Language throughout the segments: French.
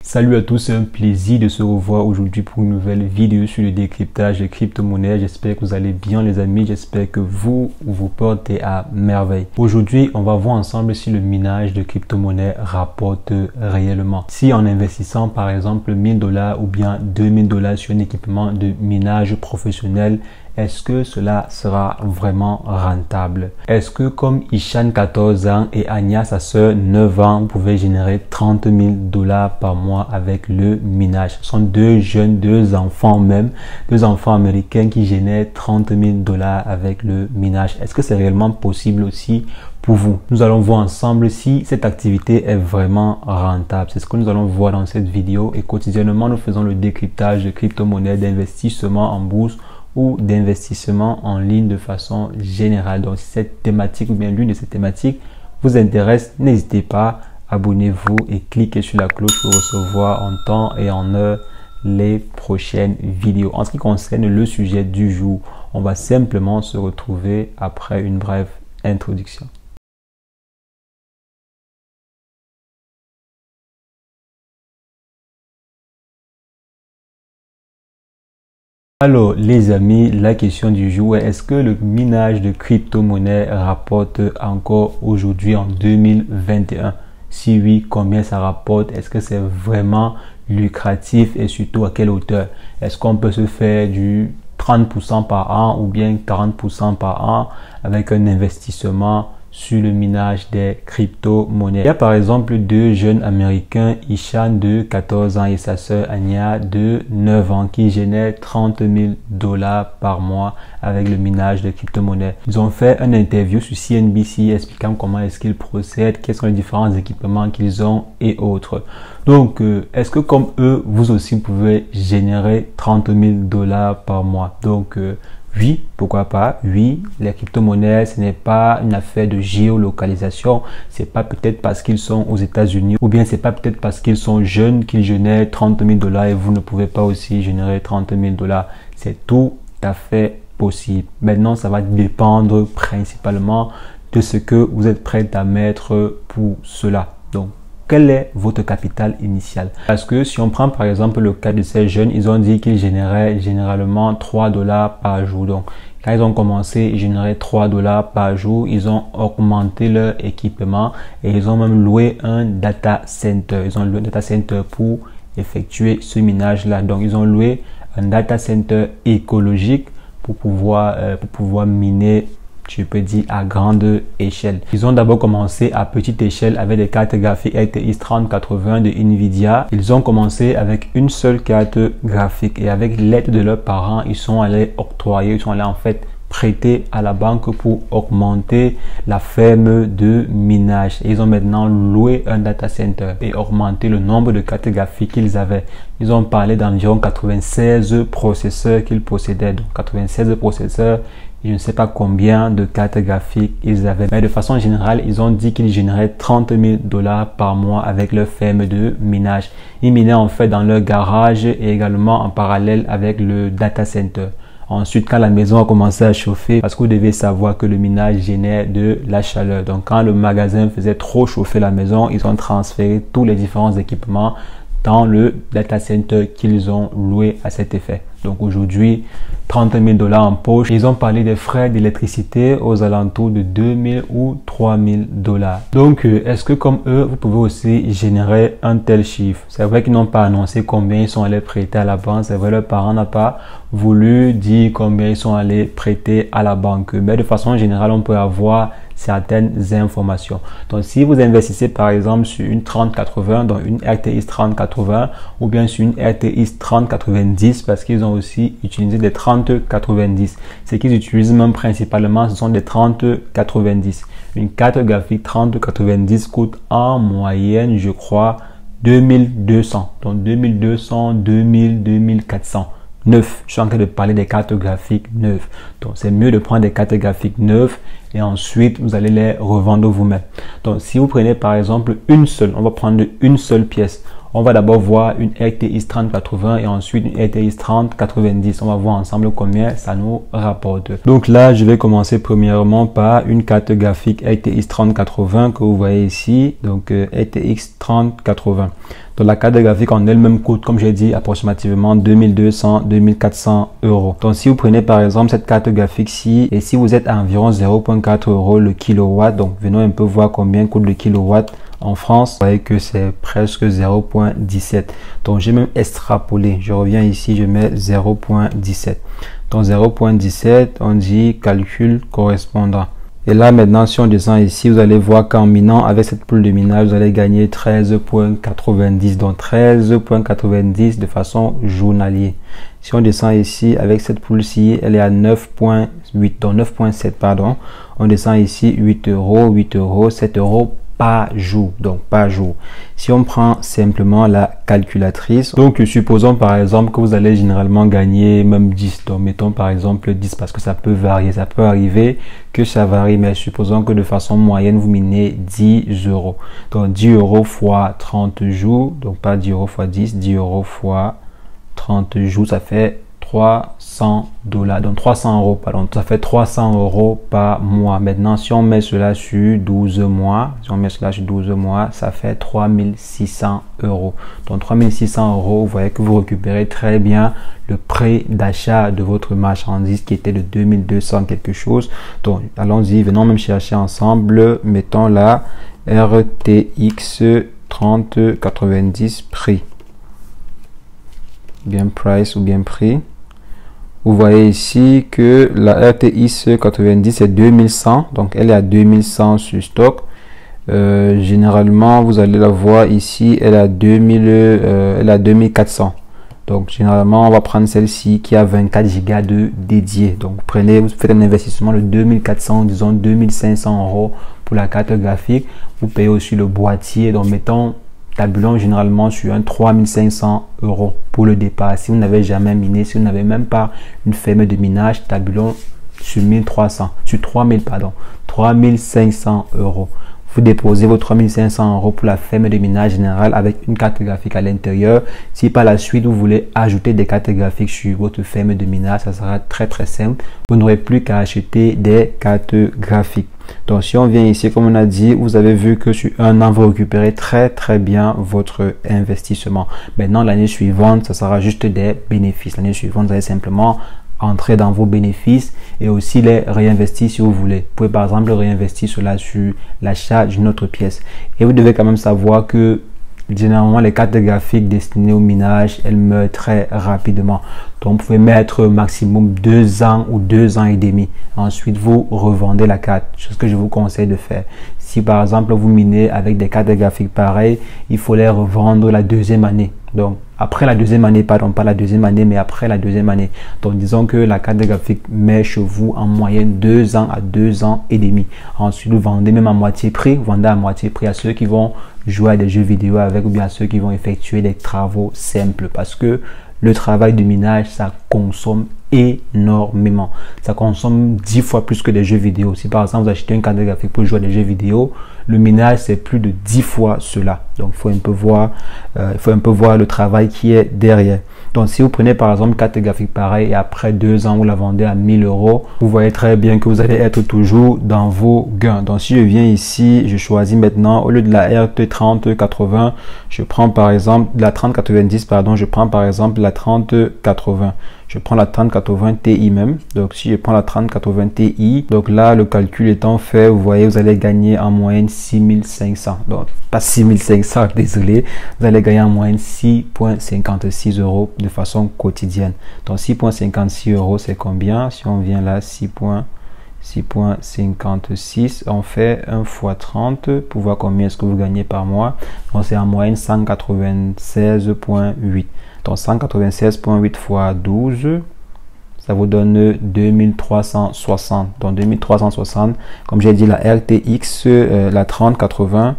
Salut à tous, c'est un plaisir de se revoir aujourd'hui pour une nouvelle vidéo sur le décryptage des crypto-monnaies. J'espère que vous allez bien les amis, j'espère que vous portez à merveille. Aujourd'hui, on va voir ensemble si le minage de crypto-monnaies rapporte réellement. Si en investissant par exemple 1000 $ ou bien 2000 $ sur un équipement de minage professionnel, est-ce que cela sera vraiment rentable? Est-ce que comme Ishan 14 ans et Anya sa sœur 9 ans pouvaient générer 30 000 $ par mois avec le minage? Ce sont deux jeunes, deux enfants américains qui génèrent 30 000 $ avec le minage. Est-ce que c'est réellement possible aussi pour vous? Nous allons voir ensemble si cette activité est vraiment rentable. C'est ce que nous allons voir dans cette vidéo et quotidiennement nous faisons le décryptage de crypto-monnaies, d'investissement en bourse ou d'investissement en ligne de façon générale. Donc si cette thématique ou bien l'une de ces thématiques vous intéresse, n'hésitez pas, abonnez-vous et cliquez sur la cloche pour recevoir en temps et en heure les prochaines vidéos. En ce qui concerne le sujet du jour, on va simplement se retrouver après une brève introduction. Alors les amis, la question du jour est: est-ce que le minage de crypto-monnaies rapporte encore aujourd'hui en 2021? Si oui, combien ça rapporte? Est-ce que c'est vraiment lucratif et surtout à quelle hauteur? Est-ce qu'on peut se faire du 30% par an ou bien 40% par an avec un investissement sur le minage des crypto-monnaies? Il y a par exemple deux jeunes américains, Ishan de 14 ans et sa sœur Anya de 9 ans qui génèrent 30 000 $ par mois avec le minage de crypto-monnaies. Ils ont fait une interview sur CNBC expliquant comment est-ce qu'ils procèdent, quels sont les différents équipements qu'ils ont et autres. Donc, est-ce que comme eux, vous aussi pouvez générer 30 000 $ par mois? Donc, oui, pourquoi pas? Oui, les crypto-monnaies, ce n'est pas une affaire de géolocalisation. C'est pas peut-être parce qu'ils sont aux États-Unis ou bien c'est pas peut-être parce qu'ils sont jeunes qu'ils génèrent 30 000 $ et vous ne pouvez pas aussi générer 30 000 $. C'est tout à fait possible. Maintenant, ça va dépendre principalement de ce que vous êtes prêt à mettre pour cela. Donc, quel est votre capital initial? Parce que si on prend par exemple le cas de ces jeunes, ils ont dit qu'ils généraient généralement 3 $ par jour. Donc, quand ils ont commencé, ils généraient 3 $ par jour. Ils ont augmenté leur équipement et ils ont même loué un data center. Ils ont loué un data center pour effectuer ce minage-là. Donc, ils ont loué un data center écologique pour pouvoir miner, je peux dire, à grande échelle. Ils ont d'abord commencé à petite échelle avec des cartes graphiques RTX 3080 de Nvidia. Ils ont commencé avec une seule carte graphique et avec l'aide de leurs parents, ils sont allés en fait prêter à la banque pour augmenter la ferme de minage. Et ils ont maintenant loué un data center et augmenté le nombre de cartes graphiques qu'ils avaient. Ils ont parlé d'environ 96 processeurs qu'ils possédaient. Donc 96 processeurs. Je ne sais pas combien de cartes graphiques ils avaient. Mais de façon générale, ils ont dit qu'ils généraient 30 000 $ par mois avec leur ferme de minage. Ils minaient en fait dans leur garage et également en parallèle avec le data center. Ensuite, quand la maison a commencé à chauffer, parce que vous devez savoir que le minage génère de la chaleur. Donc, quand le magasin faisait trop chauffer la maison, ils ont transféré tous les différents équipements dans le data center qu'ils ont loué à cet effet. Donc aujourd'hui, 30 000 $ en poche. Ils ont parlé des frais d'électricité aux alentours de 2 000 ou 3 000 $. Donc, est-ce que comme eux, vous pouvez aussi générer un tel chiffre? C'est vrai qu'ils n'ont pas annoncé combien ils sont allés prêter à la banque. C'est vrai, leurs parents n'ont pas voulu dire combien ils sont allés prêter à la banque. Mais de façon générale, on peut avoir certaines informations. Donc, si vous investissez par exemple sur une 3080, donc une RTX 3080 ou bien sur une RTX 3090, parce qu'ils ont aussi utilisé des 3090. Ce qu'ils utilisent même principalement, ce sont des 3090. Une carte graphique 3090 coûte en moyenne, je crois, 2200. Donc 2200, 2000, 2400. Neuf. Je suis en train de parler des cartes graphiques neuves. Donc, c'est mieux de prendre des cartes graphiques neuves et ensuite, vous allez les revendre vous-même. Donc, si vous prenez par exemple une seule, on va prendre une seule pièce. On va d'abord voir une RTX 3080 et ensuite une RTX 3090. On va voir ensemble combien ça nous rapporte. Donc là, je vais commencer premièrement par une carte graphique RTX 3080 que vous voyez ici. Donc RTX 3080. Donc la carte graphique en elle-même coûte, comme j'ai dit, approximativement 2200-2400 euros. Donc si vous prenez par exemple cette carte graphique-ci et si vous êtes à environ 0,4 euros le kilowatt, donc venons un peu voir combien coûte le kilowatt en France. Vous voyez que c'est presque 0,17. Donc j'ai même extrapolé. Je reviens ici, je mets 0,17. Donc 0,17, on dit calcul correspondant. Et là, maintenant, si on descend ici, vous allez voir qu'en minant avec cette poule de minage, vous allez gagner 13,90. Donc 13,90 de façon journalière. Si on descend ici avec cette poule-ci, elle est à 9,8. Donc 9,7, pardon. On descend ici 8 euros, 8 euros, 7 euros par jour, donc par jour. Si on prend simplement la calculatrice, donc supposons par exemple que vous allez généralement gagner même 10, donc mettons par exemple 10 parce que ça peut varier, ça peut arriver que ça varie, mais supposons que de façon moyenne vous minez 10 euros. Donc 10 euros fois 30 jours, donc pas 10 euros fois 10, 10 euros fois 30 jours, ça fait 300 $, donc 300 euros, pardon, ça fait 300 euros par mois. Maintenant, si on met cela sur 12 mois, ça fait 3600 euros. Donc 3600 euros, vous voyez que vous récupérez très bien le prix d'achat de votre marchandise qui était de 2200 quelque chose. Donc allons-y, venons même chercher ensemble, mettons la RTX 3090 prix. Bien price ou bien prix. Vous voyez ici que la RTX 90 c'est 2100, donc elle est à 2100 sur stock. Généralement, vous allez la voir ici, elle a 2400. Donc généralement, on va prendre celle-ci qui a 24 Go de dédié. Donc vous faites un investissement de 2400, disons 2500 euros pour la carte graphique. Vous payez aussi le boîtier, donc mettons tabulons généralement sur un 3500 euros pour le départ. Si vous n'avez jamais miné, si vous n'avez même pas une ferme de minage, tabulons sur 3500 euros. Vous déposez vos 3500 euros pour la ferme de minage générale avec une carte graphique à l'intérieur. Si par la suite vous voulez ajouter des cartes graphiques sur votre ferme de minage, ça sera très simple. Vous n'aurez plus qu'à acheter des cartes graphiques. Donc si on vient ici, comme on a dit, vous avez vu que sur un an, vous récupérez très bien votre investissement. Maintenant, l'année suivante, ça sera juste des bénéfices. L'année suivante, vous allez simplement entrer dans vos bénéfices et aussi les réinvestir si vous voulez. Vous pouvez par exemple réinvestir cela sur l'achat d'une autre pièce. Et vous devez quand même savoir que généralement les cartes graphiques destinées au minage, elles meurent très rapidement. Donc vous pouvez mettre maximum 2 ans ou 2 ans et demi. Ensuite vous revendez la carte. C'est ce que je vous conseille de faire. Si par exemple vous minez avec des cartes graphiques pareilles, il faut les revendre la deuxième année. Donc après la deuxième année, pardon, pas la deuxième année, mais après la deuxième année. Donc disons que la carte graphique met chez vous en moyenne 2 ans à 2 ans et demi. Ensuite vous vendez même à moitié prix. Vous vendez à moitié prix à ceux qui vont jouer à des jeux vidéo avec ou bien à ceux qui vont effectuer des travaux simples, parce que le travail de minage, ça consomme énormément. Ça consomme 10 fois plus que des jeux vidéo. Si par exemple vous achetez une carte graphique pour jouer à des jeux vidéo, le minage c'est plus de 10 fois cela. Donc il faut un peu voir le travail qui est derrière. Donc si vous prenez par exemple une carte graphique pareille et après 2 ans vous la vendez à 1000 euros, vous voyez très bien que vous allez être toujours dans vos gains. Donc si je viens ici, je choisis maintenant, au lieu de la RT 3080, je prends par exemple la 3090, pardon, je prends par exemple la 3080. Je prends la 3080 Ti même. Donc si je prends la 3080 Ti, donc là le calcul étant fait, vous voyez, vous allez gagner en moyenne 6500. Donc pas 6500, désolé, vous allez gagner en moyenne 6,56 euros de façon quotidienne. Donc 6,56 euros c'est combien? Si on vient là, 6,56, on fait 1 fois 30 pour voir combien est-ce que vous gagnez par mois. Donc c'est en moyenne 196,8. Donc 196,8 fois 12, ça vous donne 2360. Donc 2360, comme j'ai dit, la RTX, la 3080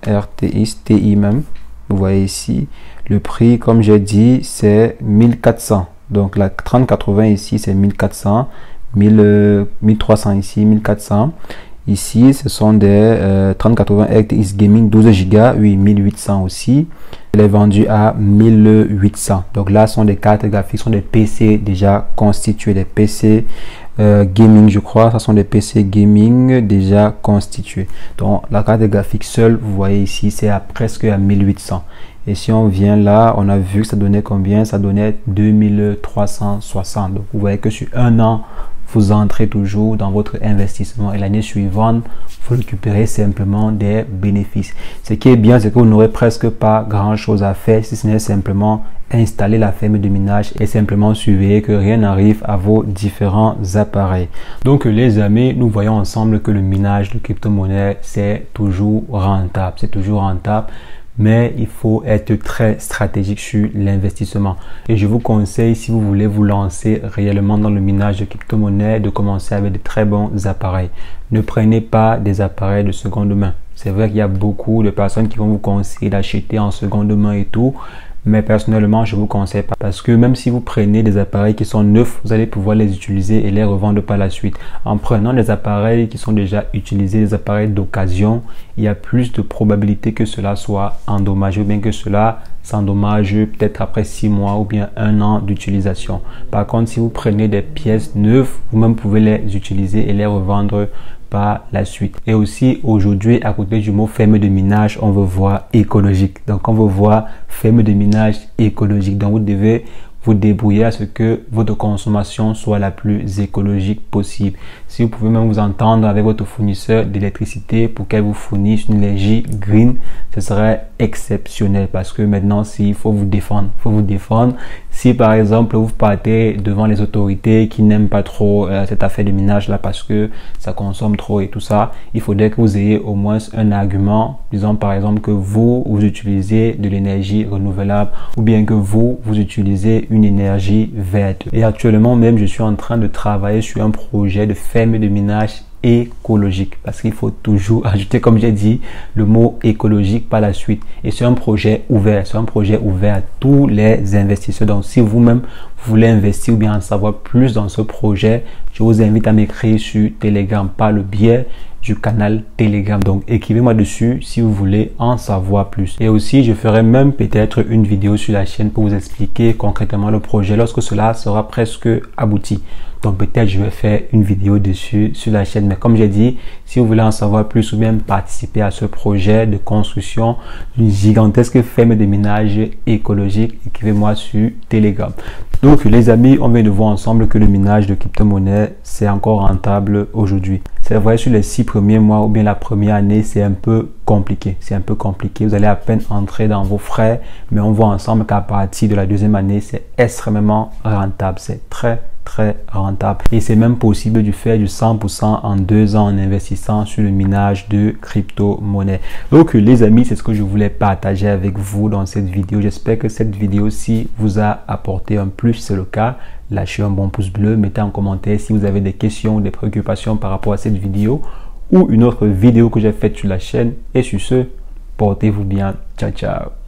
RTX TI même, vous voyez ici, le prix, comme j'ai dit, c'est 1400. Donc la 3080 ici, c'est 1400, 1300 ici, 1400. Ici, ce sont des 3080 RTX Gaming 12 Go, oui, 1800 aussi. Elle est vendue à 1800. Donc là, ce sont des cartes graphiques, ce sont des PC déjà constitués, des PC gaming, je crois. Ce sont des PC gaming déjà constitués. Donc la carte graphique seule, vous voyez ici, c'est presque à 1800. Et si on vient là, on a vu que ça donnait combien? Ça donnait 2360. Donc vous voyez que sur un an, vous entrez toujours dans votre investissement et l'année suivante, vous récupérez simplement des bénéfices. Ce qui est bien, c'est que vous n'aurez presque pas grand chose à faire si ce n'est simplement installer la ferme de minage et simplement surveiller que rien n'arrive à vos différents appareils. Donc les amis, nous voyons ensemble que le minage de crypto-monnaie, c'est toujours rentable. C'est toujours rentable. Mais il faut être très stratégique sur l'investissement. Et je vous conseille, si vous voulez vous lancer réellement dans le minage de crypto-monnaie, de commencer avec de très bons appareils. Ne prenez pas des appareils de seconde main. C'est vrai qu'il y a beaucoup de personnes qui vont vous conseiller d'acheter en seconde main et tout. Mais personnellement, je vous conseille pas parce que même si vous prenez des appareils qui sont neufs, vous allez pouvoir les utiliser et les revendre par la suite. En prenant des appareils qui sont déjà utilisés, des appareils d'occasion, il y a plus de probabilité que cela soit endommagé ou bien que cela s'endommage peut-être après 6 mois ou bien 1 an d'utilisation. Par contre, si vous prenez des pièces neuves, vous-même pouvez les utiliser et les revendre par la suite. Et aussi aujourd'hui, à côté du mot ferme de minage, on veut voir écologique. Donc on veut voir ferme de minage écologique. Donc vous devez vous débrouiller à ce que votre consommation soit la plus écologique possible. Si vous pouvez même vous entendre avec votre fournisseur d'électricité pour qu'elle vous fournisse une énergie green, ce serait exceptionnel parce que maintenant, s'il faut vous défendre, Si par exemple, vous partez devant les autorités qui n'aiment pas trop cette affaire de minage là parce que ça consomme trop et tout ça, il faudrait que vous ayez au moins un argument, disons par exemple que vous utilisez de l'énergie renouvelable ou bien que vous utilisez une énergie verte. Et actuellement même, je suis en train de travailler sur un projet de ferme de minage écologique parce qu'il faut toujours ajouter, comme j'ai dit, le mot écologique par la suite. Et c'est un projet ouvert, à tous les investisseurs. Donc si vous-même voulez investir ou bien en savoir plus dans ce projet, je vous invite à m'écrire sur Telegram par le biais du canal Telegram. Donc écrivez-moi dessus si vous voulez en savoir plus. Et aussi, je ferai même peut-être une vidéo sur la chaîne pour vous expliquer concrètement le projet lorsque cela sera presque abouti. Donc peut-être je vais faire une vidéo dessus sur la chaîne. Mais comme j'ai dit, si vous voulez en savoir plus ou bien participer à ce projet de construction d'une gigantesque ferme de minage écologique, écrivez-moi sur Telegram. Donc les amis, on vient de voir ensemble que le minage de crypto-monnaie, c'est encore rentable aujourd'hui. C'est vrai, sur les 6 premiers mois ou bien la première année, c'est un peu compliqué. Vous allez à peine entrer dans vos frais, mais on voit ensemble qu'à partir de la deuxième année, c'est extrêmement rentable. C'est très rentable. Et c'est même possible de faire du 100% en 2 ans en investissant sur le minage de crypto-monnaie. Donc les amis, c'est ce que je voulais partager avec vous dans cette vidéo. J'espère que cette vidéo-ci vous a apporté un plus. Si c'est le cas, lâchez un bon pouce bleu, mettez en commentaire si vous avez des questions ou des préoccupations par rapport à cette vidéo ou une autre vidéo que j'ai faite sur la chaîne. Et sur ce, portez-vous bien. Ciao, ciao.